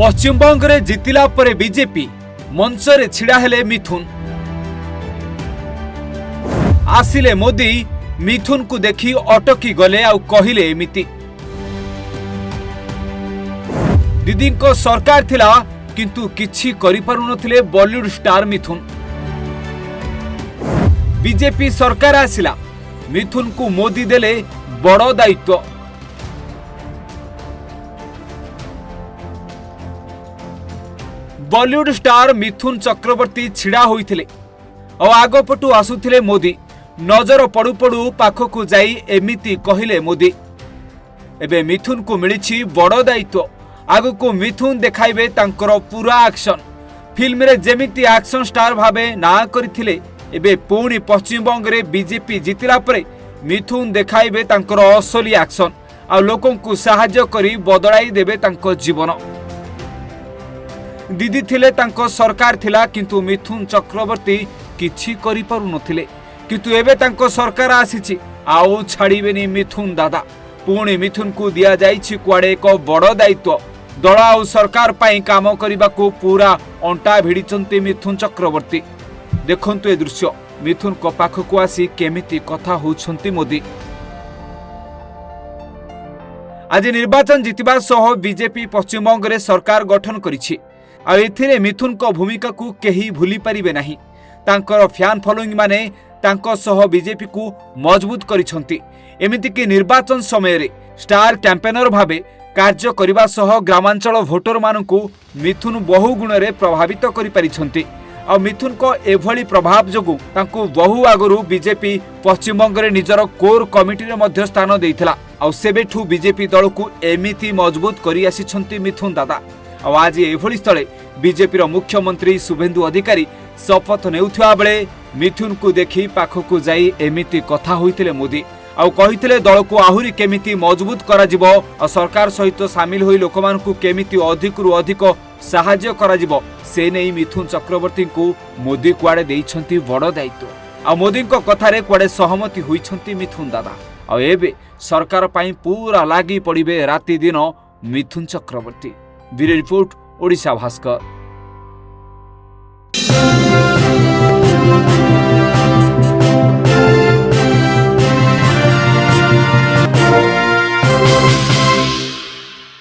पश्चिमबंग रे जितिला परे बीजेपी मंचरे छिड़ा हेले मिथुन। आसिले मोदी मिथुन को देखी अटकी गले आउ कहिले एमिति। दीदी को सरकार थिला किंतु किछि करि पारु नथिले बॉलीवुड स्टार मिथुन। बीजेपी सरकार आसिला मिथुन को मोदी देले बड़ दायित्व। बॉलीवुड स्टार मिथुन चक्रवर्ती छिड़ा होइथिले और आगपटू आसुथिले मोदी। नजर पड़ू पड़ू पाखकू जाई एमिति कहिले मोदी। एबे मिथुन को मिलिछि बड़ दायित्व। आगको मिथुन देखाइबे तांकर पूरा एक्शन। फिल्म रे जेमिति एक्शन स्टार भाबे ना करिथिले एबे पुणी पश्चिमबंग रे बीजेपी जितिला परे मिथुन देखाइबे तांकर असली एक्शन आ लोकन को सहाय्य करी बदलाई देबे तांको जीवन। दीदी थिले तांको सरकार थिला किंतु मिथुन चक्रवर्ती किछि करि पारु नथिले। किंतु एबे तांको सरकार आसीछि आउ छाड़ीबेनी मिथुन दादा। पुणी मिथुन को दिया जाइछि कुआडे एक बड़ दायित्व। दल आउ सरकार पाई काम करने को पूरा अंटा भिड़िचंती मिथुन चक्रवर्ती। देखंतु ए दृश्य मिथुन को पाखकू आसी केमिति कथा होउछंती मोदी। आज निर्वाचन जितिबा सह बीजेपी पश्चिमबंग रे सरकार गठन करिछि। आ एथिरे मिथुन को भूमिका को केही भूली परिबे नाही। तांकर फैन फॉलोइंग माने तांको सह बीजेपी को मजबूत करिसंती। एमिति कि निर्वाचन समय रे स्टार कैंपेनर भाबे कार्य करिबा सह ग्रामांचल भोटर मानकू मिथुन बहु गुण रे प्रभावित करि परिसंती। आ मिथुन को एभली प्रभाव जोगु तांको बहु आगरु बीजेपी पश्चिमबंग रे निजर कोर कमिटी रे मध्य स्थान देइथिला। आ सेबेठू बीजेपी दल को एमिति मजबूत करि आसिसंती मिथुन दादा। आज एभली स्थले बीजेपी मुख्यमंत्री शुभेंदु अधिकारी शपथ नेउथिबा बेले मिथुन को देखि पाखकू जाई एमिति कथा होइतिले मोदी। आउ कहितिले दल को आहुरी केमिति मजबूत करा जिवो और सरकार सहित सामिल होई लोकमानकू केमिति अधिकरु अधिक सहाय्य करा जिवो से नै मिथुन चक्रवर्ती को मोदी कुआडे देइछंती बड़ दायित्व। आ मोदी को कथारे कुआडे सहमति होइछंती मिथुन दादा। आ एबे सरकार पाई पूरा लागी पड़िबे राति दिन मिथुन चक्रवर्ती। Bureau report Odisha Bhaskar.